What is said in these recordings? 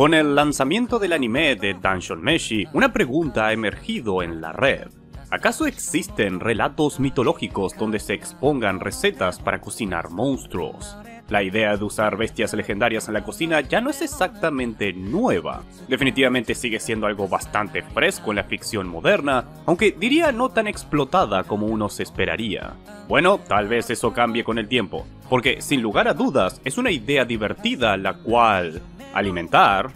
Con el lanzamiento del anime de Dungeon Meshi, una pregunta ha emergido en la red. ¿Acaso existen relatos mitológicos donde se expongan recetas para cocinar monstruos? La idea de usar bestias legendarias en la cocina ya no es exactamente nueva. Definitivamente sigue siendo algo bastante fresco en la ficción moderna, aunque diría no tan explotada como uno se esperaría. Bueno, tal vez eso cambie con el tiempo, porque sin lugar a dudas es una idea divertida la cual alimentar.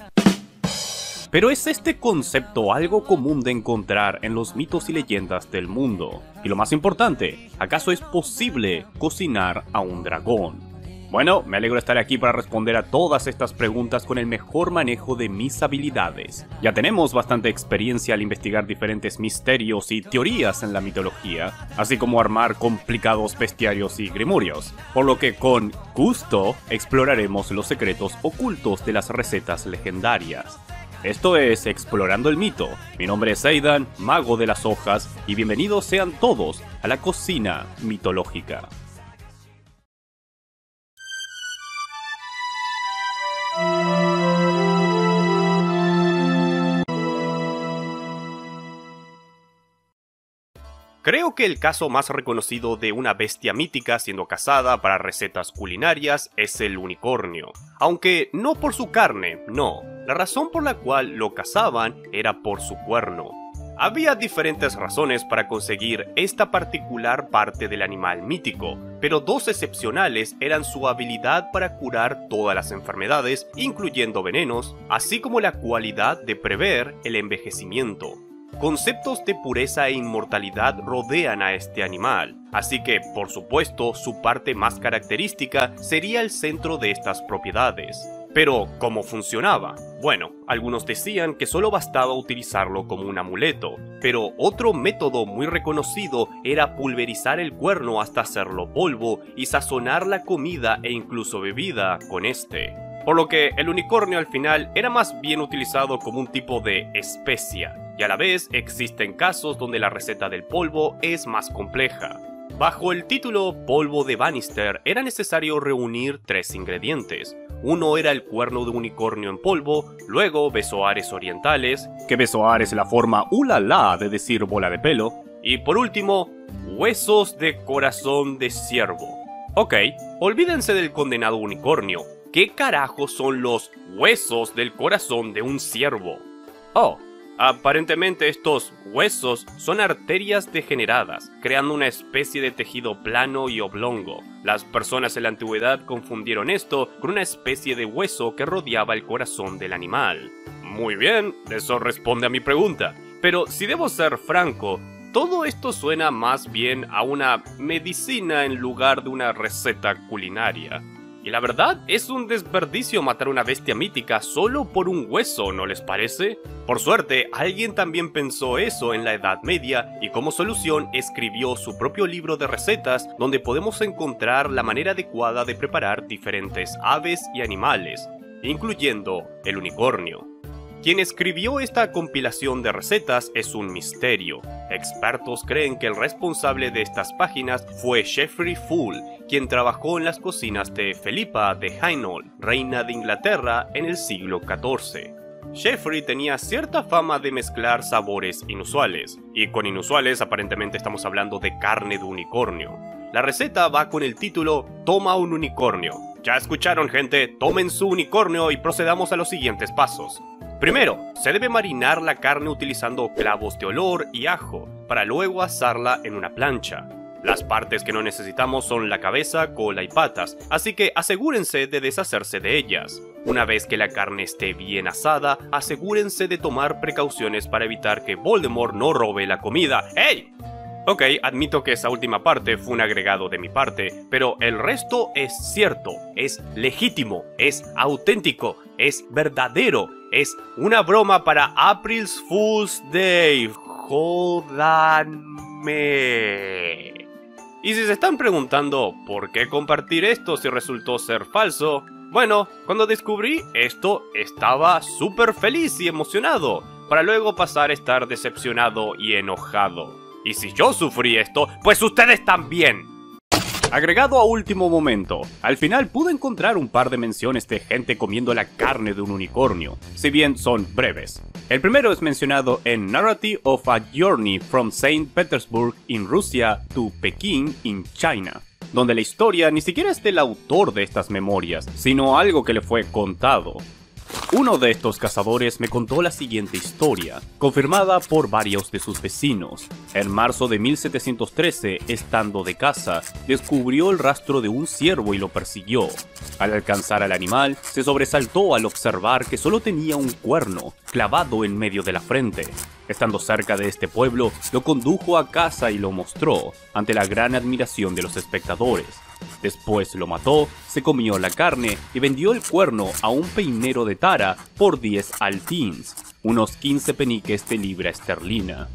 Pero ¿es este concepto algo común de encontrar en los mitos y leyendas del mundo? Y lo más importante, ¿acaso es posible cocinar a un dragón? Bueno, me alegro de estar aquí para responder a todas estas preguntas con el mejor manejo de mis habilidades. Ya tenemos bastante experiencia al investigar diferentes misterios y teorías en la mitología, así como armar complicados bestiarios y grimorios, por lo que con gusto exploraremos los secretos ocultos de las recetas legendarias. Esto es Explorando el Mito. Mi nombre es Aidan, mago de las hojas, y bienvenidos sean todos a la cocina mitológica. Creo que el caso más reconocido de una bestia mítica siendo cazada para recetas culinarias es el unicornio. Aunque no por su carne, no. La razón por la cual lo cazaban era por su cuerno. Había diferentes razones para conseguir esta particular parte del animal mítico, pero dos excepcionales eran su habilidad para curar todas las enfermedades, incluyendo venenos, así como la cualidad de prever el envejecimiento. Conceptos de pureza e inmortalidad rodean a este animal, así que, por supuesto, su parte más característica sería el centro de estas propiedades. Pero, ¿cómo funcionaba? Bueno, algunos decían que solo bastaba utilizarlo como un amuleto, pero otro método muy reconocido era pulverizar el cuerno hasta hacerlo polvo y sazonar la comida e incluso bebida con este. Por lo que el unicornio al final era más bien utilizado como un tipo de especia, y a la vez existen casos donde la receta del polvo es más compleja. Bajo el título Polvo de Bannister era necesario reunir 3 ingredientes. Uno era el cuerno de unicornio en polvo, luego besoares orientales, que besoar es la forma ulala de decir bola de pelo, y por último, huesos de corazón de ciervo. Ok, olvídense del condenado unicornio. ¿Qué carajos son los huesos del corazón de un ciervo? Oh, aparentemente estos huesos son arterias degeneradas, creando una especie de tejido plano y oblongo. Las personas en la antigüedad confundieron esto con una especie de hueso que rodeaba el corazón del animal. Muy bien, eso responde a mi pregunta. Pero si debo ser franco, todo esto suena más bien a una medicina en lugar de una receta culinaria. Y la verdad, es un desperdicio matar una bestia mítica solo por un hueso, ¿no les parece? Por suerte, alguien también pensó eso en la Edad Media y como solución escribió su propio libro de recetas donde podemos encontrar la manera adecuada de preparar diferentes aves y animales, incluyendo el unicornio. Quien escribió esta compilación de recetas es un misterio. Expertos creen que el responsable de estas páginas fue Geoffrey Fool, quien trabajó en las cocinas de Felipa de Hainault, reina de Inglaterra en el siglo XIV. Geoffrey tenía cierta fama de mezclar sabores inusuales, y con inusuales aparentemente estamos hablando de carne de unicornio. La receta va con el título Toma un unicornio. Ya escucharon, gente, tomen su unicornio y procedamos a los siguientes pasos. Primero, se debe marinar la carne utilizando clavos de olor y ajo, para luego asarla en una plancha. Las partes que no necesitamos son la cabeza, cola y patas, así que asegúrense de deshacerse de ellas. Una vez que la carne esté bien asada, asegúrense de tomar precauciones para evitar que Voldemort no robe la comida. ¡Ey! Ok, admito que esa última parte fue un agregado de mi parte, pero el resto es cierto, es legítimo, es auténtico, es verdadero, es una broma para April's Fool's Day. Jódanme. Y si se están preguntando por qué compartir esto si resultó ser falso, bueno, cuando descubrí esto estaba súper feliz y emocionado, para luego pasar a estar decepcionado y enojado. Y si yo sufrí esto, pues ustedes también. Agregado a último momento, al final pude encontrar un par de menciones de gente comiendo la carne de un unicornio, si bien son breves. El primero es mencionado en Narrative of a Journey from St. Petersburg in Russia to Peking in China, donde la historia ni siquiera es del autor de estas memorias, sino algo que le fue contado. Uno de estos cazadores me contó la siguiente historia, confirmada por varios de sus vecinos. En marzo de 1713, estando de caza, descubrió el rastro de un ciervo y lo persiguió. Al alcanzar al animal, se sobresaltó al observar que solo tenía un cuerno, clavado en medio de la frente. Estando cerca de este pueblo, lo condujo a casa y lo mostró, ante la gran admiración de los espectadores. Después lo mató, se comió la carne y vendió el cuerno a un peinero de Tara por 10 altins, unos 15 peniques de libra esterlina.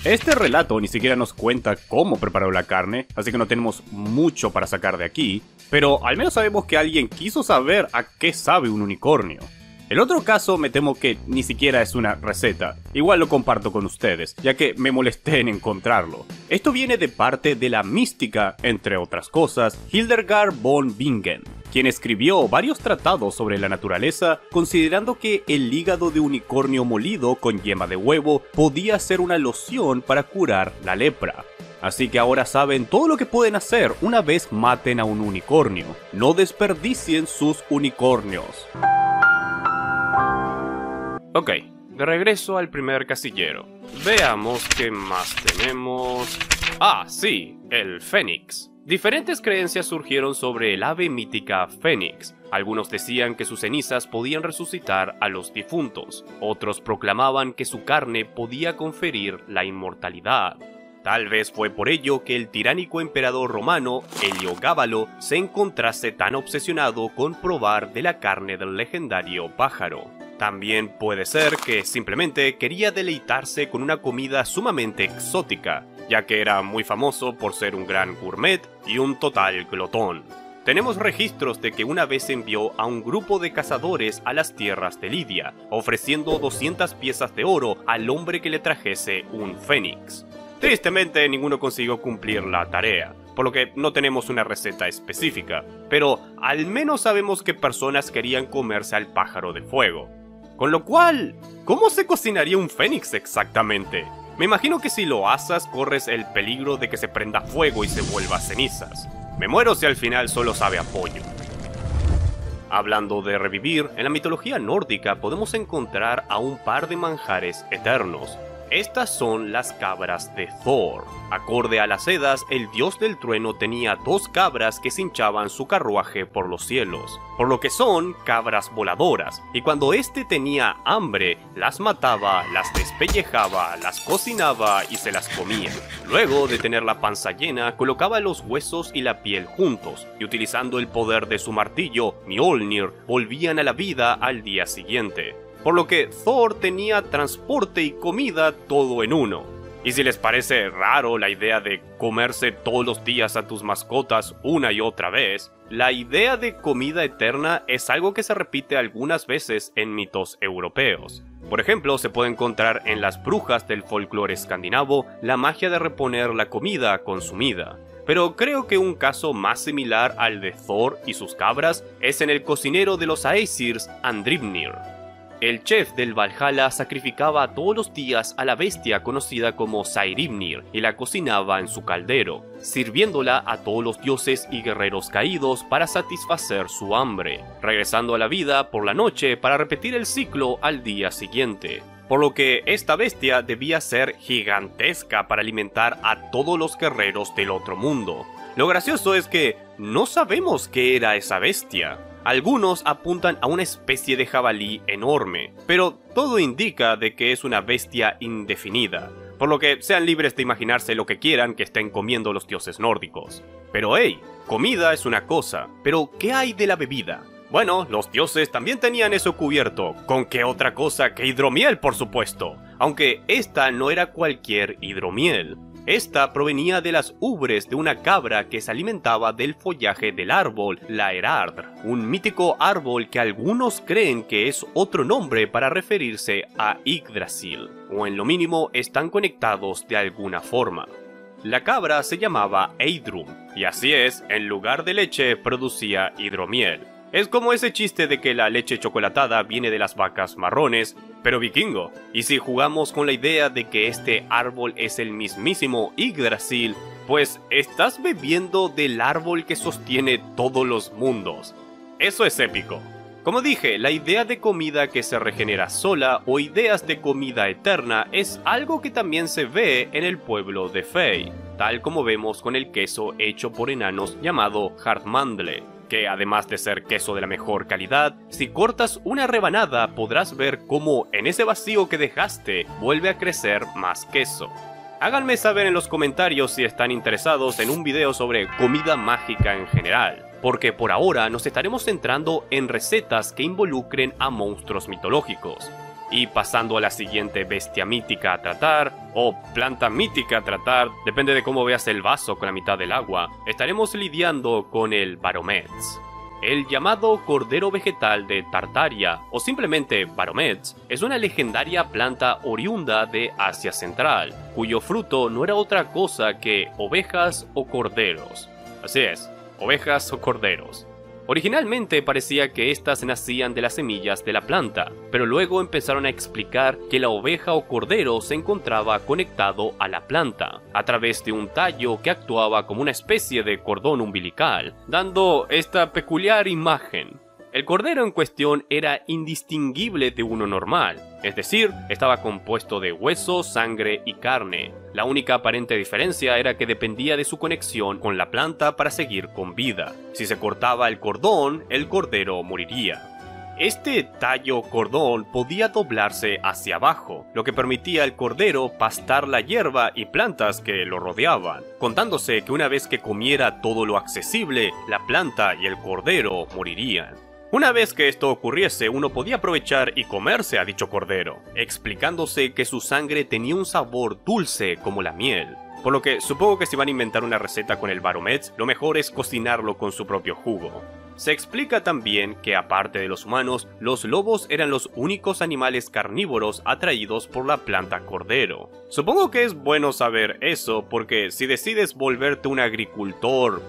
Este relato ni siquiera nos cuenta cómo preparó la carne, así que no tenemos mucho para sacar de aquí, pero al menos sabemos que alguien quiso saber a qué sabe un unicornio. El otro caso me temo que ni siquiera es una receta, igual lo comparto con ustedes, ya que me molesté en encontrarlo. Esto viene de parte de la mística, entre otras cosas, Hildegard von Bingen, quien escribió varios tratados sobre la naturaleza, considerando que el hígado de unicornio molido con yema de huevo podía ser una loción para curar la lepra. Así que ahora saben todo lo que pueden hacer una vez maten a un unicornio. No desperdicien sus unicornios. Ok, de regreso al primer casillero. Veamos qué más tenemos. Ah, sí, el Fénix. Diferentes creencias surgieron sobre el ave mítica Fénix. Algunos decían que sus cenizas podían resucitar a los difuntos. Otros proclamaban que su carne podía conferir la inmortalidad. Tal vez fue por ello que el tiránico emperador romano, Heliogábalo, se encontrase tan obsesionado con probar de la carne del legendario pájaro. También puede ser que simplemente quería deleitarse con una comida sumamente exótica, ya que era muy famoso por ser un gran gourmet y un total glotón. Tenemos registros de que una vez envió a un grupo de cazadores a las tierras de Lidia, ofreciendo 200 piezas de oro al hombre que le trajese un fénix. Tristemente, ninguno consiguió cumplir la tarea, por lo que no tenemos una receta específica, pero al menos sabemos que personas querían comerse al pájaro de fuego. Con lo cual, ¿cómo se cocinaría un fénix exactamente? Me imagino que si lo asas corres el peligro de que se prenda fuego y se vuelva cenizas. Me muero si al final solo sabe a pollo. Hablando de revivir, en la mitología nórdica podemos encontrar a un par de manjares eternos. Estas son las cabras de Thor. Acorde a las Edas, el dios del trueno tenía 2 cabras que cinchaban su carruaje por los cielos, por lo que son cabras voladoras, y cuando éste tenía hambre, las mataba, las despellejaba, las cocinaba y se las comía. Luego de tener la panza llena, colocaba los huesos y la piel juntos, y utilizando el poder de su martillo, Mjolnir, volvían a la vida al día siguiente. Por lo que Thor tenía transporte y comida todo en uno. Y si les parece raro la idea de comerse todos los días a tus mascotas una y otra vez, la idea de comida eterna es algo que se repite algunas veces en mitos europeos. Por ejemplo, se puede encontrar en las brujas del folclore escandinavo la magia de reponer la comida consumida. Pero creo que un caso más similar al de Thor y sus cabras es en el cocinero de los Aesirs, Andrimnir. El chef del Valhalla sacrificaba todos los días a la bestia conocida como Saehrimnir y la cocinaba en su caldero, sirviéndola a todos los dioses y guerreros caídos para satisfacer su hambre, regresando a la vida por la noche para repetir el ciclo al día siguiente. Por lo que esta bestia debía ser gigantesca para alimentar a todos los guerreros del otro mundo. Lo gracioso es que no sabemos qué era esa bestia. Algunos apuntan a una especie de jabalí enorme, pero todo indica de que es una bestia indefinida, por lo que sean libres de imaginarse lo que quieran que estén comiendo los dioses nórdicos. Pero hey, comida es una cosa, pero ¿qué hay de la bebida? Bueno, los dioses también tenían eso cubierto, ¿con qué otra cosa que hidromiel, por supuesto? Aunque esta no era cualquier hidromiel. Esta provenía de las ubres de una cabra que se alimentaba del follaje del árbol Laerardr, un mítico árbol que algunos creen que es otro nombre para referirse a Yggdrasil, o en lo mínimo están conectados de alguna forma. La cabra se llamaba Eidrum, y así es, en lugar de leche producía hidromiel. Es como ese chiste de que la leche chocolatada viene de las vacas marrones, pero vikingo. Y si jugamos con la idea de que este árbol es el mismísimo Yggdrasil, pues estás bebiendo del árbol que sostiene todos los mundos. Eso es épico. Como dije, la idea de comida que se regenera sola o ideas de comida eterna es algo que también se ve en el pueblo de Fey, tal como vemos con el queso hecho por enanos llamado Hardmandle, que además de ser queso de la mejor calidad, si cortas una rebanada podrás ver cómo en ese vacío que dejaste vuelve a crecer más queso. Háganme saber en los comentarios si están interesados en un video sobre comida mágica en general, porque por ahora nos estaremos centrando en recetas que involucren a monstruos mitológicos. Y pasando a la siguiente bestia mítica a tratar, o planta mítica a tratar, depende de cómo veas el vaso con la mitad del agua, estaremos lidiando con el Baromets. El llamado cordero vegetal de Tartaria, o simplemente Baromets, es una legendaria planta oriunda de Asia Central, cuyo fruto no era otra cosa que ovejas o corderos. Así es, ovejas o corderos. Originalmente parecía que estas nacían de las semillas de la planta, pero luego empezaron a explicar que la oveja o cordero se encontraba conectado a la planta, a través de un tallo que actuaba como una especie de cordón umbilical, dando esta peculiar imagen. El cordero en cuestión era indistinguible de uno normal, es decir, estaba compuesto de hueso, sangre y carne. La única aparente diferencia era que dependía de su conexión con la planta para seguir con vida. Si se cortaba el cordón, el cordero moriría. Este tallo cordón podía doblarse hacia abajo, lo que permitía al cordero pastar la hierba y plantas que lo rodeaban, contándose que una vez que comiera todo lo accesible, la planta y el cordero morirían. Una vez que esto ocurriese, uno podía aprovechar y comerse a dicho cordero, explicándose que su sangre tenía un sabor dulce como la miel. Por lo que supongo que si van a inventar una receta con el Baromets, lo mejor es cocinarlo con su propio jugo. Se explica también que aparte de los humanos, los lobos eran los únicos animales carnívoros atraídos por la planta cordero. Supongo que es bueno saber eso porque si decides volverte un agricultor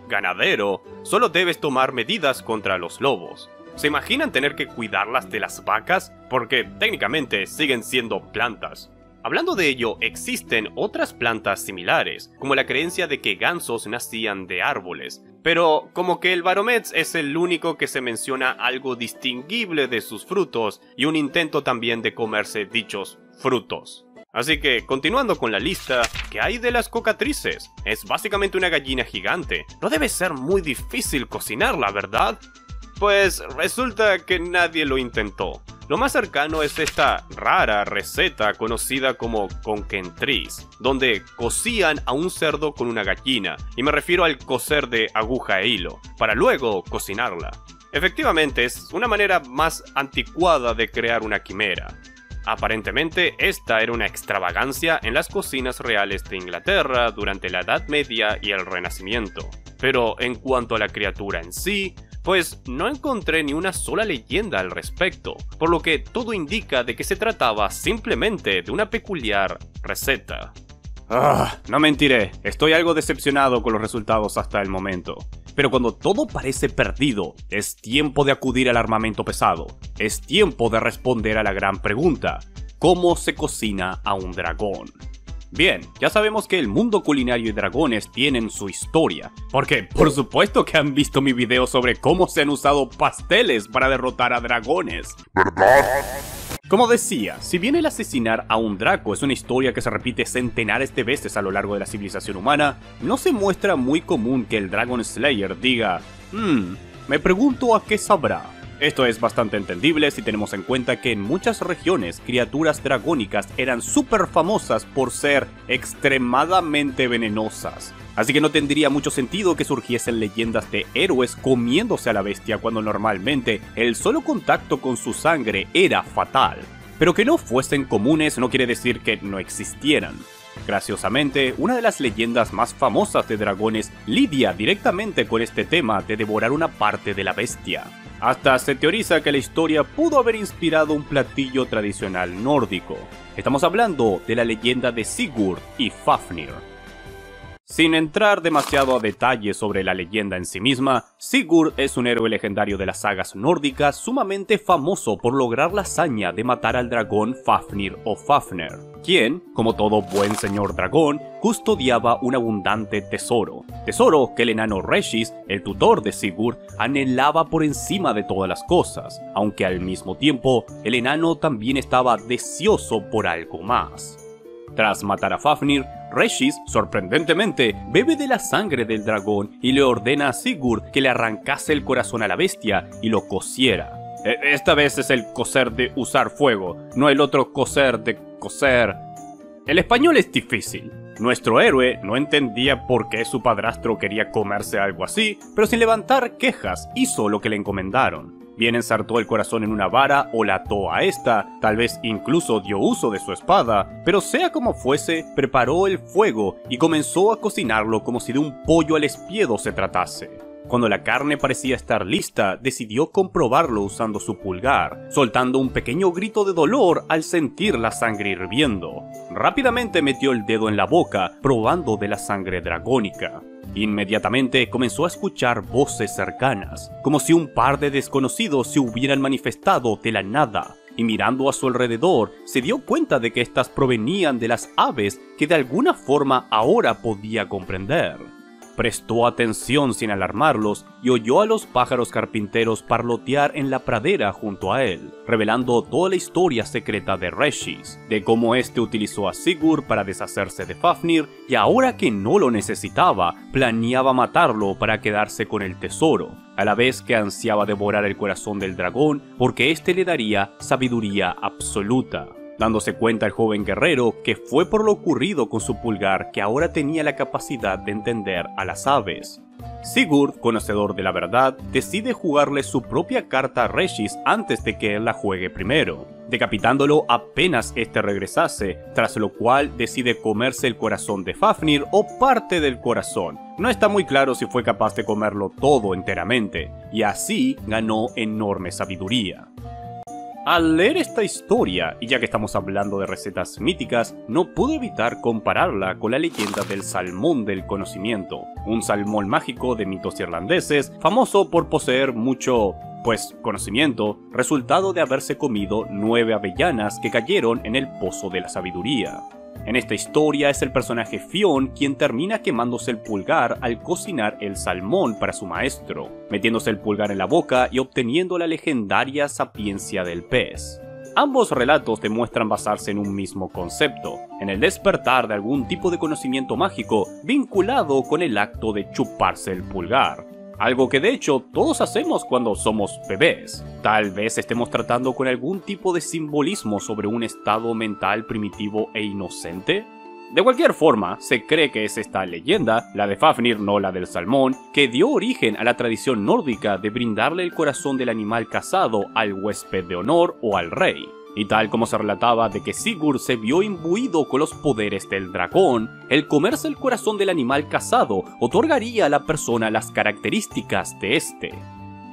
ganadero, solo debes tomar medidas contra los lobos. ¿Se imaginan tener que cuidarlas de las vacas? Porque técnicamente siguen siendo plantas. Hablando de ello, existen otras plantas similares, como la creencia de que gansos nacían de árboles, pero como que el Baromets es el único que se menciona algo distinguible de sus frutos y un intento también de comerse dichos frutos. Así que, continuando con la lista, ¿qué hay de las cocatrices? Es básicamente una gallina gigante. No debe ser muy difícil cocinarla, ¿verdad? Pues resulta que nadie lo intentó. Lo más cercano es esta rara receta conocida como conquentriz, donde cocían a un cerdo con una gallina, y me refiero al coser de aguja e hilo, para luego cocinarla. Efectivamente, es una manera más anticuada de crear una quimera. Aparentemente, esta era una extravagancia en las cocinas reales de Inglaterra durante la Edad Media y el Renacimiento. Pero en cuanto a la criatura en sí, pues no encontré ni una sola leyenda al respecto, por lo que todo indica de que se trataba simplemente de una peculiar receta. No mentiré, estoy algo decepcionado con los resultados hasta el momento. Pero cuando todo parece perdido, es tiempo de acudir al armamento pesado. Es tiempo de responder a la gran pregunta: ¿cómo se cocina a un dragón? Bien, ya sabemos que el mundo culinario y dragones tienen su historia, porque por supuesto que han visto mi video sobre cómo se han usado pasteles para derrotar a dragones, ¿verdad? Como decía, si bien el asesinar a un Draco es una historia que se repite centenares de veces a lo largo de la civilización humana, no se muestra muy común que el Dragon Slayer diga, me pregunto a qué sabrá. Esto es bastante entendible si tenemos en cuenta que en muchas regiones criaturas dragónicas eran súper famosas por ser extremadamente venenosas. Así que no tendría mucho sentido que surgiesen leyendas de héroes comiéndose a la bestia cuando normalmente el solo contacto con su sangre era fatal. Pero que no fuesen comunes no quiere decir que no existieran. Graciosamente, una de las leyendas más famosas de dragones lidia directamente con este tema de devorar una parte de la bestia. Hasta se teoriza que la historia pudo haber inspirado un platillo tradicional nórdico. Estamos hablando de la leyenda de Sigurd y Fafnir. Sin entrar demasiado a detalle sobre la leyenda en sí misma, Sigurd es un héroe legendario de las sagas nórdicas sumamente famoso por lograr la hazaña de matar al dragón Fafnir o Fafner, quien, como todo buen señor dragón, custodiaba un abundante tesoro que el enano Regis, el tutor de Sigurd, anhelaba por encima de todas las cosas, aunque al mismo tiempo el enano también estaba deseoso por algo más. Tras matar a Fafnir, Regis, sorprendentemente, bebe de la sangre del dragón y le ordena a Sigurd que le arrancase el corazón a la bestia y lo cociera. Esta vez es el coser de usar fuego, no el otro coser de coser. El español es difícil. Nuestro héroe no entendía por qué su padrastro quería comerse algo así, pero sin levantar quejas hizo lo que le encomendaron. Bien ensartó el corazón en una vara o la ató a esta, tal vez incluso dio uso de su espada, pero sea como fuese, preparó el fuego y comenzó a cocinarlo como si de un pollo al espiedo se tratase. Cuando la carne parecía estar lista, decidió comprobarlo usando su pulgar, soltando un pequeño grito de dolor al sentir la sangre hirviendo. Rápidamente metió el dedo en la boca, probando de la sangre dragónica. Inmediatamente comenzó a escuchar voces cercanas, como si un par de desconocidos se hubieran manifestado de la nada, y mirando a su alrededor se dio cuenta de que éstas provenían de las aves que de alguna forma ahora podía comprender. Prestó atención sin alarmarlos y oyó a los pájaros carpinteros parlotear en la pradera junto a él, revelando toda la historia secreta de Regis, de cómo este utilizó a Sigurd para deshacerse de Fafnir y ahora que no lo necesitaba, planeaba matarlo para quedarse con el tesoro, a la vez que ansiaba devorar el corazón del dragón porque éste le daría sabiduría absoluta. Dándose cuenta el joven guerrero que fue por lo ocurrido con su pulgar que ahora tenía la capacidad de entender a las aves. Sigurd, conocedor de la verdad, decide jugarle su propia carta a Regis antes de que él la juegue primero, decapitándolo apenas este regresase, tras lo cual decide comerse el corazón de Fafnir o parte del corazón. No está muy claro si fue capaz de comerlo todo enteramente, y así ganó enorme sabiduría. Al leer esta historia, y ya que estamos hablando de recetas míticas, no pude evitar compararla con la leyenda del salmón del conocimiento, un salmón mágico de mitos irlandeses, famoso por poseer mucho, conocimiento, resultado de haberse comido 9 avellanas que cayeron en el pozo de la sabiduría. En esta historia es el personaje Fionn quien termina quemándose el pulgar al cocinar el salmón para su maestro, metiéndose el pulgar en la boca y obteniendo la legendaria sapiencia del pez. Ambos relatos demuestran basarse en un mismo concepto, en el despertar de algún tipo de conocimiento mágico vinculado con el acto de chuparse el pulgar. Algo que de hecho todos hacemos cuando somos bebés. Tal vez estemos tratando con algún tipo de simbolismo sobre un estado mental primitivo e inocente. De cualquier forma, se cree que es esta leyenda, la de Fafnir no la del salmón, que dio origen a la tradición nórdica de brindarle el corazón del animal cazado al huésped de honor o al rey. Y tal como se relataba de que Sigurd se vio imbuido con los poderes del dragón, el comerse el corazón del animal cazado otorgaría a la persona las características de este.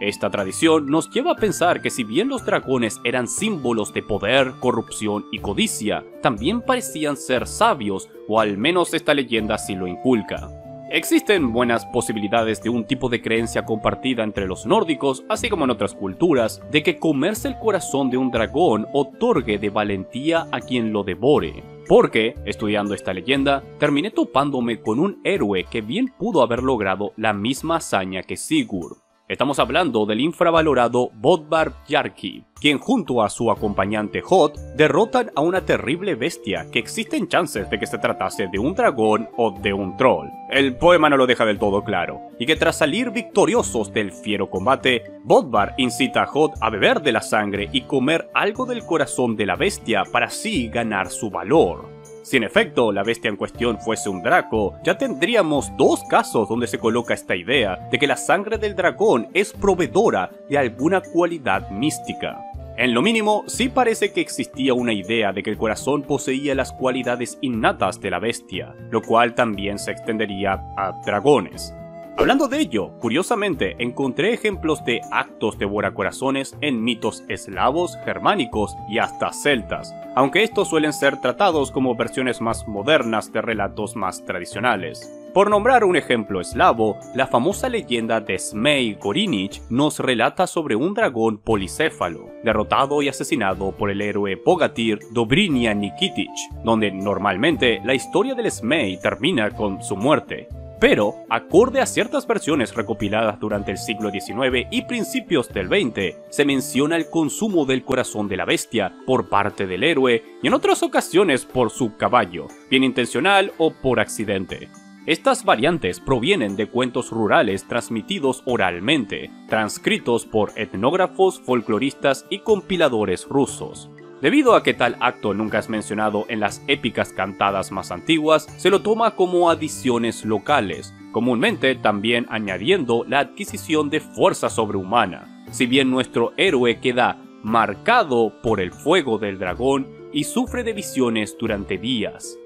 Esta tradición nos lleva a pensar que si bien los dragones eran símbolos de poder, corrupción y codicia, también parecían ser sabios, o al menos esta leyenda así lo inculca. Existen buenas posibilidades de un tipo de creencia compartida entre los nórdicos, así como en otras culturas, de que comerse el corazón de un dragón otorgue de valentía a quien lo devore. Porque, estudiando esta leyenda, terminé topándome con un héroe que bien pudo haber logrado la misma hazaña que Sigurd. Estamos hablando del infravalorado Bodvar Bjarki, quien junto a su acompañante Hod derrotan a una terrible bestia que existen chances de que se tratase de un dragón o de un troll. El poema no lo deja del todo claro, y que tras salir victoriosos del fiero combate, Bodvar incita a Hod a beber de la sangre y comer algo del corazón de la bestia para así ganar su valor. Si en efecto la bestia en cuestión fuese un draco, ya tendríamos 2 casos donde se coloca esta idea de que la sangre del dragón es proveedora de alguna cualidad mística. En lo mínimo, sí parece que existía una idea de que el corazón poseía las cualidades innatas de la bestia, lo cual también se extendería a dragones. Hablando de ello, curiosamente encontré ejemplos de actos devoracorazones en mitos eslavos, germánicos y hasta celtas, aunque estos suelen ser tratados como versiones más modernas de relatos más tradicionales. Por nombrar un ejemplo eslavo, la famosa leyenda de Zmej Gorynych nos relata sobre un dragón policéfalo, derrotado y asesinado por el héroe Bogatyr Dobrynia Nikitich, donde normalmente la historia del Zmej termina con su muerte. Pero, acorde a ciertas versiones recopiladas durante el siglo XIX y principios del XX, se menciona el consumo del corazón de la bestia por parte del héroe y en otras ocasiones por su caballo, bien intencional o por accidente. Estas variantes provienen de cuentos rurales transmitidos oralmente, transcritos por etnógrafos, folcloristas y compiladores rusos. Debido a que tal acto nunca es mencionado en las épicas cantadas más antiguas, se lo toma como adiciones locales, comúnmente también añadiendo la adquisición de fuerza sobrehumana, si bien nuestro héroe queda marcado por el fuego del dragón y sufre de visiones durante días.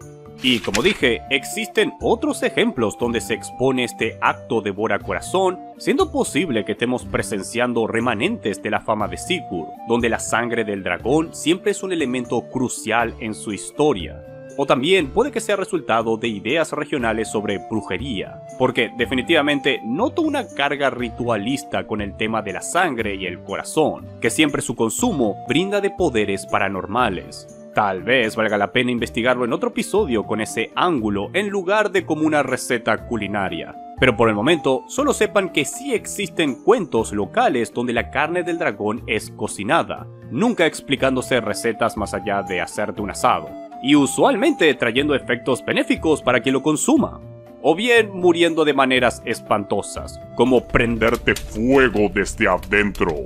Y como dije, existen otros ejemplos donde se expone este acto devoracorazón, siendo posible que estemos presenciando remanentes de la fama de Sigurd, donde la sangre del dragón siempre es un elemento crucial en su historia. O también puede que sea resultado de ideas regionales sobre brujería, porque definitivamente noto una carga ritualista con el tema de la sangre y el corazón, que siempre su consumo brinda de poderes paranormales. Tal vez valga la pena investigarlo en otro episodio con ese ángulo en lugar de como una receta culinaria. Pero por el momento, solo sepan que sí existen cuentos locales donde la carne del dragón es cocinada, nunca explicándose recetas más allá de hacerte un asado, y usualmente trayendo efectos benéficos para quien lo consuma, o bien muriendo de maneras espantosas, como prenderte fuego desde adentro.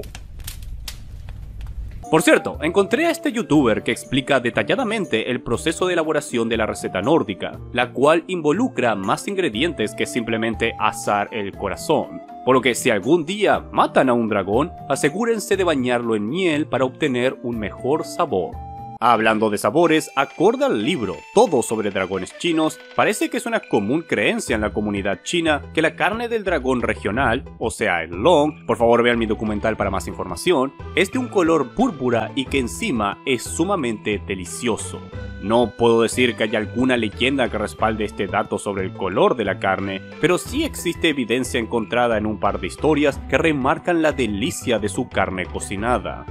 Por cierto, encontré a este youtuber que explica detalladamente el proceso de elaboración de la receta nórdica, la cual involucra más ingredientes que simplemente asar el corazón. Por lo que si algún día matan a un dragón, asegúrense de bañarlo en miel para obtener un mejor sabor. Hablando de sabores, acorde al libro Todo sobre dragones chinos, parece que es una común creencia en la comunidad china que la carne del dragón regional, o sea el long, por favor vean mi documental para más información, es de un color púrpura y que encima es sumamente delicioso. No puedo decir que haya alguna leyenda que respalde este dato sobre el color de la carne, pero sí existe evidencia encontrada en un par de historias que remarcan la delicia de su carne cocinada.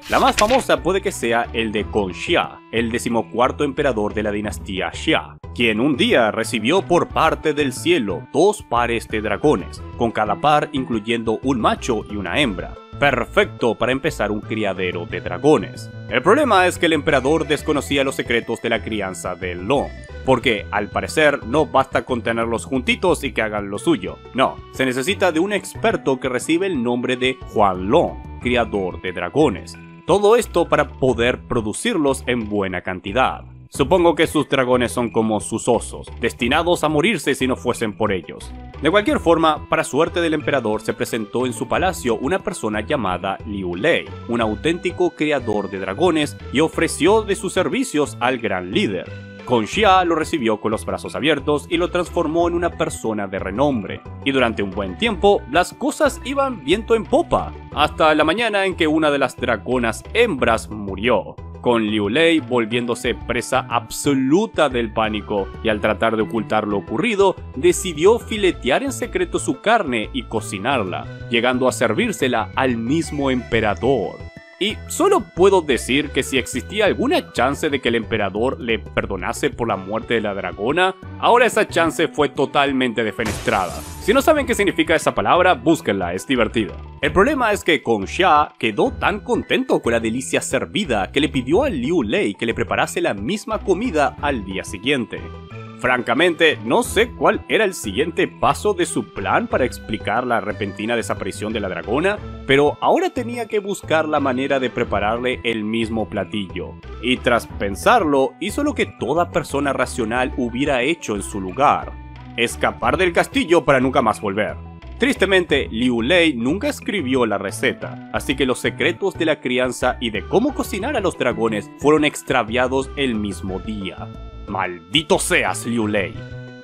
La más famosa puede que sea el de Gongxia, el 14º emperador de la dinastía Xia, quien un día recibió por parte del cielo 2 pares de dragones, con cada par incluyendo un macho y una hembra. Perfecto para empezar un criadero de dragones. El problema es que el emperador desconocía los secretos de la crianza del long, porque al parecer no basta con tenerlos juntitos y que hagan lo suyo. No, se necesita de un experto que recibe el nombre de Huanlong, criador de dragones. Todo esto para poder producirlos en buena cantidad. Supongo que sus dragones son como sus osos, destinados a morirse si no fuesen por ellos. De cualquier forma, para suerte del emperador se presentó en su palacio una persona llamada Liu Lei, un auténtico criador de dragones, y ofreció de sus servicios al gran líder. Gongxia lo recibió con los brazos abiertos y lo transformó en una persona de renombre. Y durante un buen tiempo, las cosas iban viento en popa, hasta la mañana en que una de las dragonas hembras murió, con Liu Lei volviéndose presa absoluta del pánico, y al tratar de ocultar lo ocurrido, decidió filetear en secreto su carne y cocinarla, llegando a servírsela al mismo emperador. Y solo puedo decir que si existía alguna chance de que el emperador le perdonase por la muerte de la dragona, ahora esa chance fue totalmente defenestrada. Si no saben qué significa esa palabra, búsquenla, es divertida. El problema es que Gongxia quedó tan contento con la delicia servida que le pidió a Liu Lei que le preparase la misma comida al día siguiente. Francamente, no sé cuál era el siguiente paso de su plan para explicar la repentina desaparición de la dragona, pero ahora tenía que buscar la manera de prepararle el mismo platillo. Y tras pensarlo, hizo lo que toda persona racional hubiera hecho en su lugar: escapar del castillo para nunca más volver. Tristemente, Liu Lei nunca escribió la receta, así que los secretos de la crianza y de cómo cocinar a los dragones fueron extraviados el mismo día. ¡Maldito seas, Liu Lei!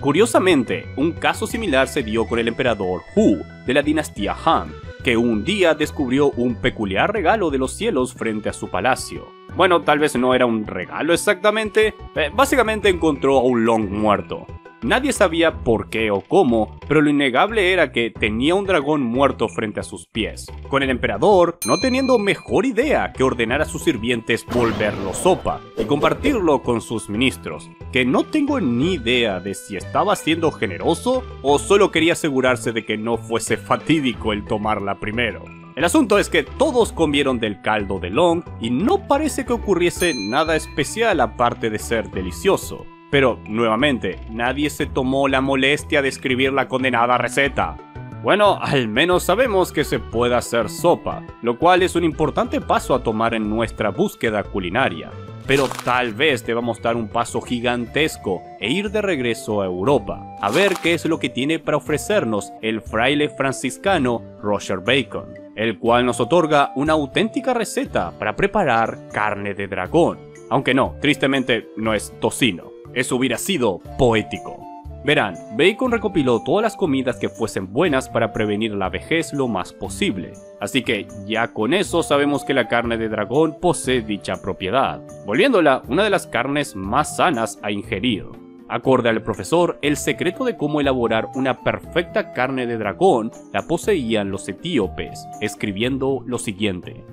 Curiosamente, un caso similar se dio con el emperador Hu de la dinastía Han, que un día descubrió un peculiar regalo de los cielos frente a su palacio. Bueno, tal vez no era un regalo exactamente, básicamente encontró a un long muerto. Nadie sabía por qué o cómo, pero lo innegable era que tenía un dragón muerto frente a sus pies, con el emperador no teniendo mejor idea que ordenar a sus sirvientes volverlo sopa y compartirlo con sus ministros, que no tengo ni idea de si estaba siendo generoso o solo quería asegurarse de que no fuese fatídico el tomarla primero. El asunto es que todos comieron del caldo de Long y no parece que ocurriese nada especial aparte de ser delicioso. Pero, nuevamente, nadie se tomó la molestia de escribir la condenada receta. Bueno, al menos sabemos que se puede hacer sopa, lo cual es un importante paso a tomar en nuestra búsqueda culinaria. Pero tal vez debamos dar un paso gigantesco e ir de regreso a Europa, a ver qué es lo que tiene para ofrecernos el fraile franciscano Roger Bacon, el cual nos otorga una auténtica receta para preparar carne de dragón. Aunque no, tristemente no es tocino. Eso hubiera sido poético. Verán, Bacon recopiló todas las comidas que fuesen buenas para prevenir la vejez lo más posible. Así que ya con eso sabemos que la carne de dragón posee dicha propiedad, volviéndola una de las carnes más sanas a ingerir. Acorde al profesor, el secreto de cómo elaborar una perfecta carne de dragón la poseían los etíopes, escribiendo lo siguiente.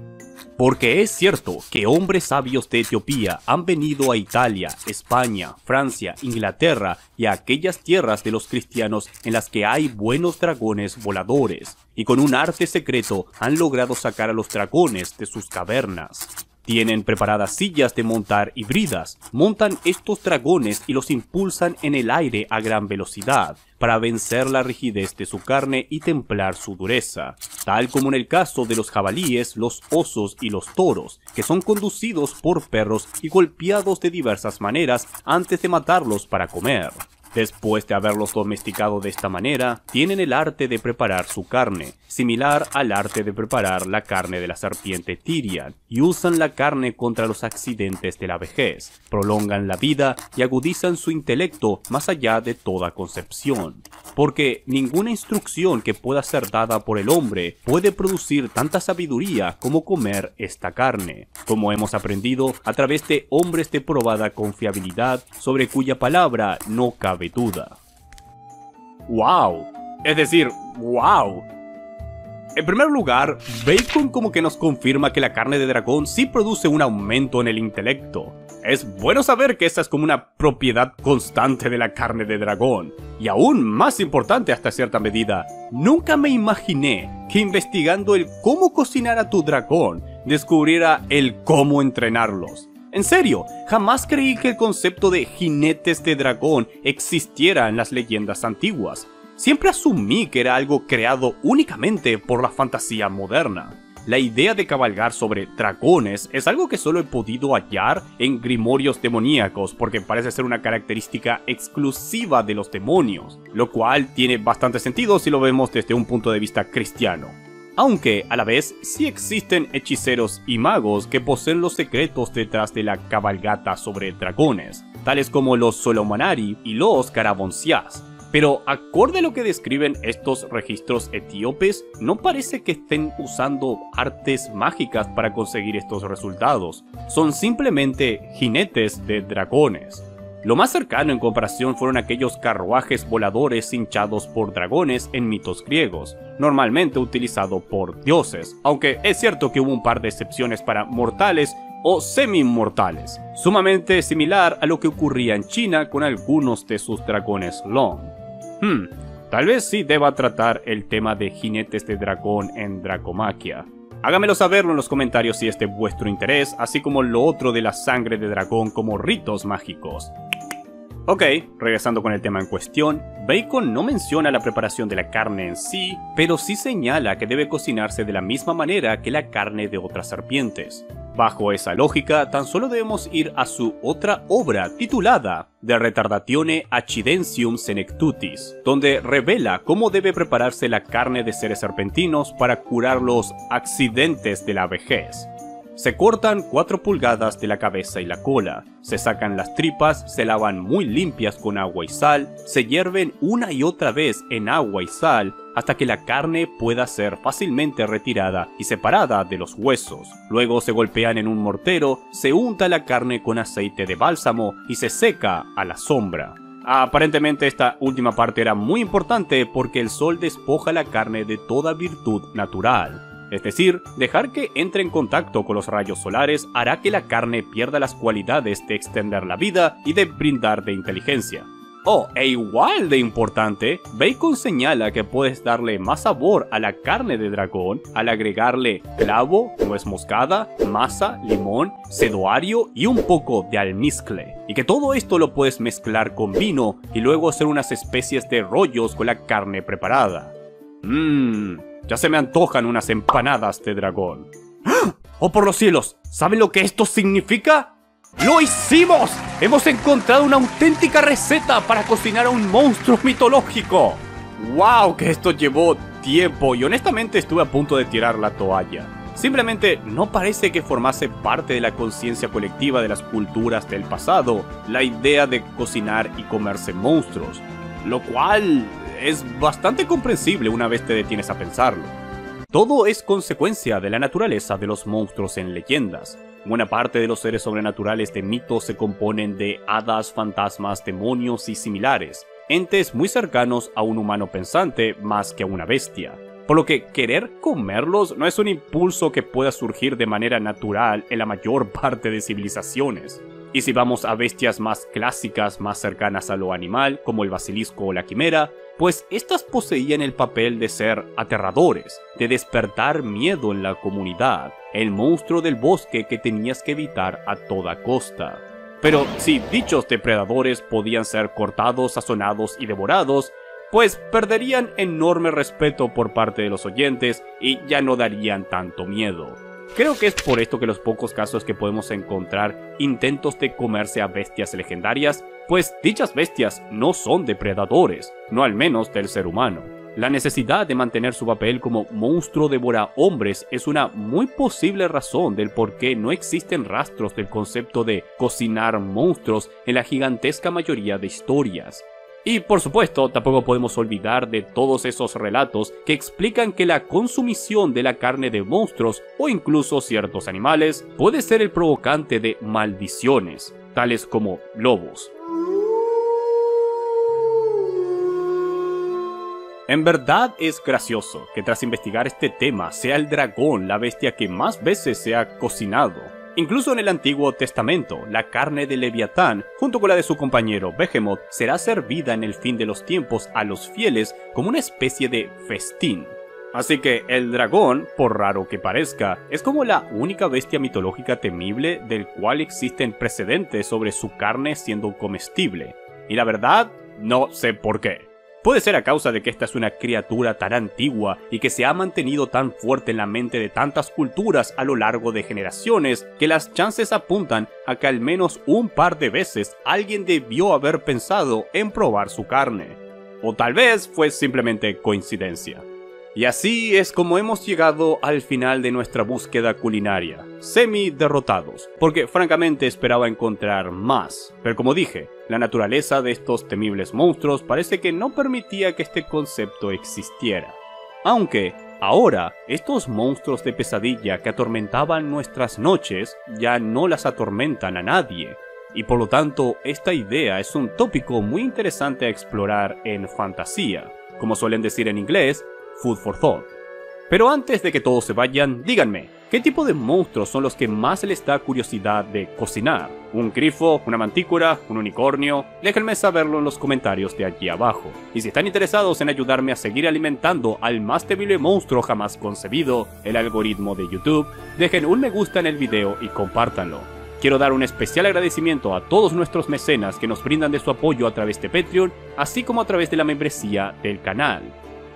Porque es cierto que hombres sabios de Etiopía han venido a Italia, España, Francia, Inglaterra y a aquellas tierras de los cristianos en las que hay buenos dragones voladores, y con un arte secreto han logrado sacar a los dragones de sus cavernas. Tienen preparadas sillas de montar híbridas, montan estos dragones y los impulsan en el aire a gran velocidad para vencer la rigidez de su carne y templar su dureza, tal como en el caso de los jabalíes, los osos y los toros, que son conducidos por perros y golpeados de diversas maneras antes de matarlos para comer. Después de haberlos domesticado de esta manera, tienen el arte de preparar su carne, similar al arte de preparar la carne de la serpiente Tyrian, y usan la carne contra los accidentes de la vejez, prolongan la vida y agudizan su intelecto más allá de toda concepción. Porque ninguna instrucción que pueda ser dada por el hombre puede producir tanta sabiduría como comer esta carne, como hemos aprendido a través de hombres de probada confiabilidad sobre cuya palabra no cabe duda. ¡Wow! Es decir, ¡wow! En primer lugar, Bacon como que nos confirma que la carne de dragón sí produce un aumento en el intelecto. Es bueno saber que esta es como una propiedad constante de la carne de dragón. Y aún más importante hasta cierta medida, nunca me imaginé que investigando el cómo cocinar a tu dragón, descubriera el cómo entrenarlos. En serio, jamás creí que el concepto de jinetes de dragón existiera en las leyendas antiguas. Siempre asumí que era algo creado únicamente por la fantasía moderna. La idea de cabalgar sobre dragones es algo que solo he podido hallar en grimorios demoníacos porque parece ser una característica exclusiva de los demonios, lo cual tiene bastante sentido si lo vemos desde un punto de vista cristiano. Aunque, a la vez, sí existen hechiceros y magos que poseen los secretos detrás de la cabalgata sobre dragones, tales como los Solomonari y los Caraboncias. Pero, acorde a lo que describen estos registros etíopes, no parece que estén usando artes mágicas para conseguir estos resultados. Son simplemente jinetes de dragones. Lo más cercano en comparación fueron aquellos carruajes voladores hinchados por dragones en mitos griegos, normalmente utilizado por dioses, aunque es cierto que hubo un par de excepciones para mortales o semi-inmortales, sumamente similar a lo que ocurría en China con algunos de sus dragones Long. Tal vez sí deba tratar el tema de jinetes de dragón en Dracomaquia. Háganmelo saberlo en los comentarios si es de vuestro interés, así como lo otro de la sangre de dragón como ritos mágicos. Ok, regresando con el tema en cuestión, Bacon no menciona la preparación de la carne en sí, pero sí señala que debe cocinarse de la misma manera que la carne de otras serpientes. Bajo esa lógica, tan solo debemos ir a su otra obra titulada De Retardatione Accidentium Senectutis, donde revela cómo debe prepararse la carne de seres serpentinos para curar los accidentes de la vejez. Se cortan 4 pulgadas de la cabeza y la cola, se sacan las tripas, se lavan muy limpias con agua y sal, se hierven una y otra vez en agua y sal hasta que la carne pueda ser fácilmente retirada y separada de los huesos. Luego se golpean en un mortero, se unta la carne con aceite de bálsamo y se seca a la sombra. Aparentemente esta última parte era muy importante porque el sol despoja la carne de toda virtud natural. Es decir, dejar que entre en contacto con los rayos solares hará que la carne pierda las cualidades de extender la vida y de brindar de inteligencia. Oh, e igual de importante, Bacon señala que puedes darle más sabor a la carne de dragón al agregarle clavo, nuez moscada, masa, limón, cedoario y un poco de almizcle. Y que todo esto lo puedes mezclar con vino y luego hacer unas especies de rollos con la carne preparada. Ya se me antojan unas empanadas de dragón. ¡Oh, por los cielos! ¿Saben lo que esto significa? ¡Lo hicimos! ¡Hemos encontrado una auténtica receta para cocinar a un monstruo mitológico! ¡Wow! Que esto llevó tiempo y honestamente estuve a punto de tirar la toalla. Simplemente no parece que formase parte de la conciencia colectiva de las culturas del pasado la idea de cocinar y comerse monstruos, lo cual es bastante comprensible una vez te detienes a pensarlo. Todo es consecuencia de la naturaleza de los monstruos en leyendas. Buena parte de los seres sobrenaturales de mitos se componen de hadas, fantasmas, demonios y similares, entes muy cercanos a un humano pensante más que a una bestia. Por lo que querer comerlos no es un impulso que pueda surgir de manera natural en la mayor parte de civilizaciones. Y si vamos a bestias más clásicas, más cercanas a lo animal, como el basilisco o la quimera, pues estas poseían el papel de ser aterradores, de despertar miedo en la comunidad, el monstruo del bosque que tenías que evitar a toda costa. Pero si dichos depredadores podían ser cortados, sazonados y devorados, pues perderían enorme respeto por parte de los oyentes y ya no darían tanto miedo. Creo que es por esto que los pocos casos que podemos encontrar intentos de comerse a bestias legendarias, pues dichas bestias no son depredadores, no al menos del ser humano. La necesidad de mantener su papel como monstruo devora hombres es una muy posible razón del por qué no existen rastros del concepto de cocinar monstruos en la gigantesca mayoría de historias. Y por supuesto, tampoco podemos olvidar de todos esos relatos que explican que la consumición de la carne de monstruos o incluso ciertos animales puede ser el provocante de maldiciones, tales como lobos. En verdad es gracioso que tras investigar este tema sea el dragón la bestia que más veces se ha cocinado. Incluso en el Antiguo Testamento, la carne de Leviatán, junto con la de su compañero Behemoth, será servida en el fin de los tiempos a los fieles como una especie de festín. Así que el dragón, por raro que parezca, es como la única bestia mitológica temible del cual existen precedentes sobre su carne siendo comestible. Y la verdad, no sé por qué. Puede ser a causa de que esta es una criatura tan antigua y que se ha mantenido tan fuerte en la mente de tantas culturas a lo largo de generaciones que las chances apuntan a que al menos un par de veces alguien debió haber pensado en probar su carne. O tal vez fue simplemente coincidencia. Y así es como hemos llegado al final de nuestra búsqueda culinaria, semi-derrotados, porque francamente esperaba encontrar más, pero como dije, la naturaleza de estos temibles monstruos parece que no permitía que este concepto existiera. Aunque, ahora, estos monstruos de pesadilla que atormentaban nuestras noches ya no las atormentan a nadie, y por lo tanto esta idea es un tópico muy interesante a explorar en fantasía, como suelen decir en inglés, food for thought. Pero antes de que todos se vayan, díganme, ¿qué tipo de monstruos son los que más les da curiosidad de cocinar? ¿Un grifo? ¿Una mantícora? ¿Un unicornio? Déjenme saberlo en los comentarios de aquí abajo. Y si están interesados en ayudarme a seguir alimentando al más temible monstruo jamás concebido, el algoritmo de YouTube, dejen un me gusta en el video y compártanlo. Quiero dar un especial agradecimiento a todos nuestros mecenas que nos brindan de su apoyo a través de Patreon, así como a través de la membresía del canal.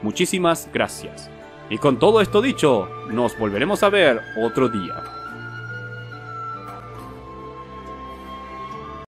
Muchísimas gracias. Y con todo esto dicho, nos volveremos a ver otro día.